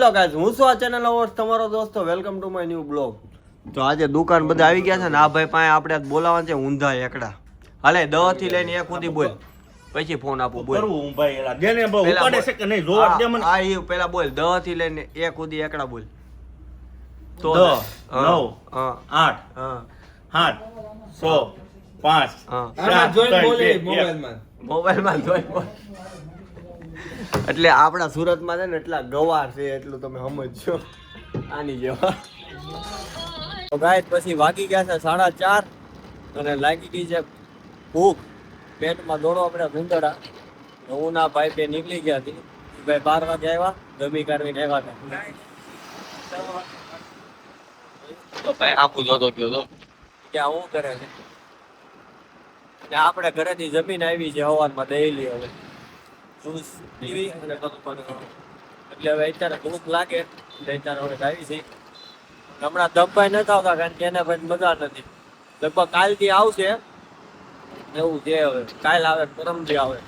Hello guys, હું છું આ ચેનલ હોસ્ટ તમારો દોસ્તો. Welcome to my new blog. તો આજે દુકાન બધા આવી ગયા છે ને આ ભાઈ પાસે આપણે બોલાવવાનું છે ઊંધા એકડા. હાલે 10 થી લઈને 1 સુધી બોલ, પછી ફોન આપું બોલ. કરું હું ભાઈ એલા દેને બહુ ઉપાડે છે કે નહીં જોવા દે મને. આ ઈ પેલા બોલ 10 થી લઈને 1 સુધી એકડા બોલ. તો 10 9 હા 8 હા 7 6 5 હા આમાં જોઈને બોલે મોબાઈલમાં. મોબાઈલમાં જોઈ બોલ. એટલે આપણા સુરતમાં છે ને એટલા ગવાર છે એટલું તમે સમજજો. આની જેવા તો ગાઈસ પછી વાગી ગયા છે 4:30 અને લાગી ગઈ છે ભૂખ. પેટમાં દોડો આપણે ભૂંદડા. હું ના ભાઈ બે નીકળી ગયા હતી. ભાઈ 12 વાગે આવ્યા, જમી કાઢવીને આવ્યા હતા. તો ભાઈ આપું જોતો ગયો તો ક્યાં હું કરે છે ને આપણે ઘરેથી જમીન આવી છે હવારમાં ડેઈલી. હવે જ્યુસ પીવી અને બધું એટલે હવે અત્યારે ભૂખ લાગે એટલે અત્યારે હવે આવી છે. હમણાં દમભાઈ નથી આવતા કારણ કે એને ભાઈ મજા નથી. લગભગ કાલથી આવશે એવું છે. હવે કાલ આવે પરમથી આવે.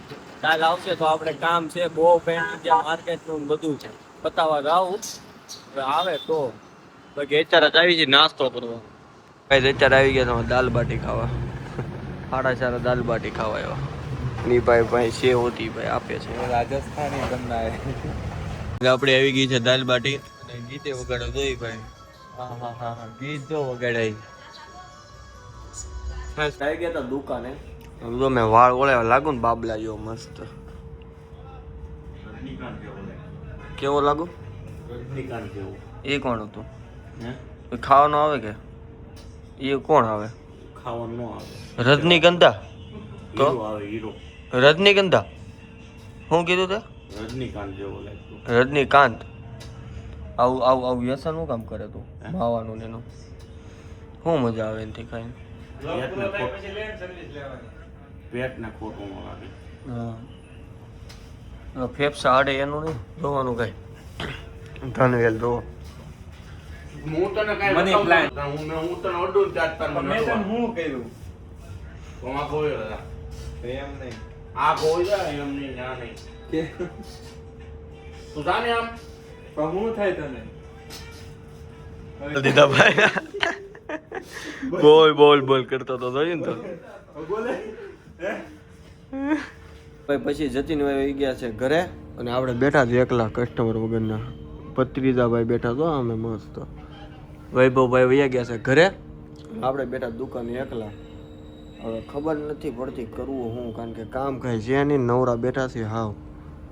કાલ આવશે તો આપણે કામ છે બહુ પેન્ટ ત્યાં માર્કેટનું બધું છે બતાવવા જાવું. હવે આવે તો બાકી અત્યારે જ આવી છે નાસ્તો કરવા. ભાઈ અત્યારે આવી ગયા તમે દાલ બાટી ખાવા. 4:30 દાલ બાટી ખાવા આવ્યા. ની ભાઈ સેવ હોતી ભાઈ આપે છે રાજસ્થાની બનાય. આપણે આવી ગઈ છે દાલ બાટી અને ગીતે વગાડો જોઈ ભાઈ. હા હા હા હા ગીત જો વગાડાય. આવી ગયા તા દુકાને. જો મેં વાળ ઓળે લાગુ ને બાબલા જેવો મસ્ત. રજનીકાંત જેવો કેવો લાગુ? રજનીકાંત જેવો. એ કોણ હતું? હે ખાવાનો આવે કે એ કોણ આવે? ખાવાનું ન આવે. રજનીગંધા તો હીરો આવે હીરો. રજનીગંધા શું કીધું તે? રજનીકાંત જેવો લાગતો. રજનીકાંત. આવું વ્યસન શું કામ કરે તું માવાનું ને એનું? શું મજા આવે એનાથી ખાઈને? પેટને ખોટું ન લાગે. હા ફેફસા આડે એનું નહીં જોવાનું કઈ. ધનવેલ જો હું તને કાઈ Money બતાવતો plant. નથી. હું તને અડું ને ત્યાં જ તારે મને મેં તને અડવા. શું કર્યું? તો આ કોઈ હતા. એમ નહીં. આ કોઈ જાય એમ નહીં ના નહીં. તું જાને આમ પણ શું થાય તને? દીધા ભાઈ બોલ કરતો તો જોયું ને તો બોલે ભાઈ. પછી જતીન ભાઈ ગયા છે ઘરે અને આપણે બેઠા છે એકલા કસ્ટમર વગરના. ભત્રીજાભાઈ બેઠા તો અમે મસ્ત. વૈભવભાઈ વયા ગયા છે ઘરે. આપણે બેઠા દુકાને એકલા. હવે ખબર નથી પડતી કરવું હું કારણ કે કામ કાંઈ છે નહીં. નવરા બેઠા છે હાવ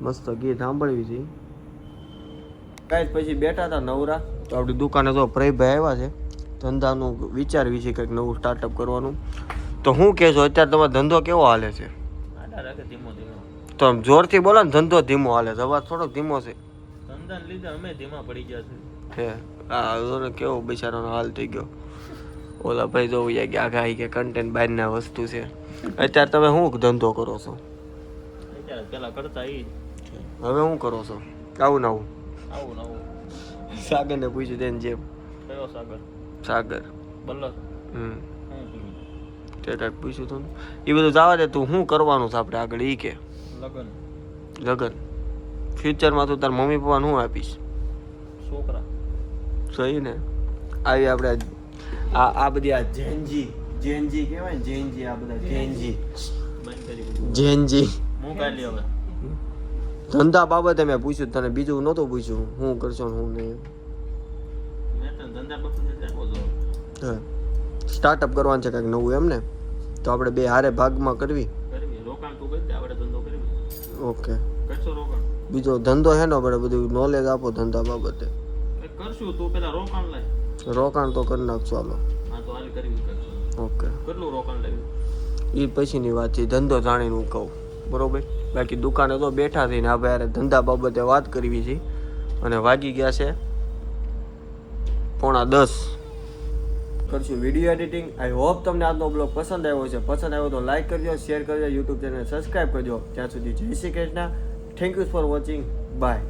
મસ્ત ગીત સાંભળવી છે કાંઈ. પછી બેઠા હતા નવરા તો આપણી દુકાને તો પ્રયભાઈ આવ્યા છે. ધંધાનું વિચારવી છે કંઈક નવું સ્ટાર્ટઅપ કરવાનું. તો હું કહેશો અત્યારે તમારો ધંધો કેવો હાલે છે? ધીમો ધીમો તો આમ જોરથી બોલો ને. ધંધો ધીમો હાલે છે, અવાજ થોડોક ધીમો છે. ધંધાને લીધે અમે ધીમા પડી ગયા છે. હે આ કેવો બિચારાનો હાલ થઈ ગયો. ઓલા ભાઈ જો ગયા ગાય કે કન્ટેન્ટ બહારના વસ્તુ છે. અત્યારે તમે શું ધંધો કરો છો? અત્યારે પેલા કરતા ઈ હવે શું કરો છો? આવું નવું આવું નવું. સાગરને પૂછ્યું તેને જેમ. કયો સાગર? સાગર બલ્લર. તે કાંઈક પૂછ્યું હતું ને એ બધું જવા દે. તું શું કરવાનું છે આપણે આગળ એ કે? લગન. લગન ફ્યુચરમાં તું તાર મમ્મી પપ્પાને શું આપીશ? છોકરા. સહી ને. આવી આપણે આ બધી આ જેનજી કહેવાય ને જેનજી. આ બધા જેનજી બંધ કરી દીધું. જેનજી હું કાઢી હવે. ધંધા બાબતે મેં પૂછ્યું તને, બીજું નહોતું પૂછ્યું શું કરશો ને શું નહીં. મેં તો ધંધા પસંદ રાખો છો. હા સ્ટાર્ટઅપ કરવાનું છે કાંઈક નવું એમ ને. તો આપણે બે હારે ભાગમાં કરવી. કરવી રોકાણ તું કરી દે આપણે ધંધો કરવી. ઓકે કરશો રોકાણ? બીજો ધંધો છે ને આપણે બધું નોલેજ આપો ધંધા બાબતે. કરશું તું પેલા રોકાણ લાય. રોકાણ તો કરી નાખશું હાલો. હા તો હાલ કરવી કરશું. ઓકે કેટલું રોકાણ લેવું? એ પછીની વાત છે. ધંધો જાણીને હું કહું બરોબર. બાકી દુકાને તો બેઠા થઈને આપણે યાર ધંધા બાબતે વાત કરવી છે. અને વાગી ગયા છે 9:45. કરશું વિડીયો એડિટિંગ. આઈ હોપ તમને આજનો બ્લોગ પસંદ આવ્યો છે. પસંદ આવ્યો તો લાઈક કરજો, શેર કરજો, યુટ્યુબ ચેનલ સબસ્ક્રાઈબ કરજો. ત્યાં સુધી જય Shri Krishna. Thank you for watching. By.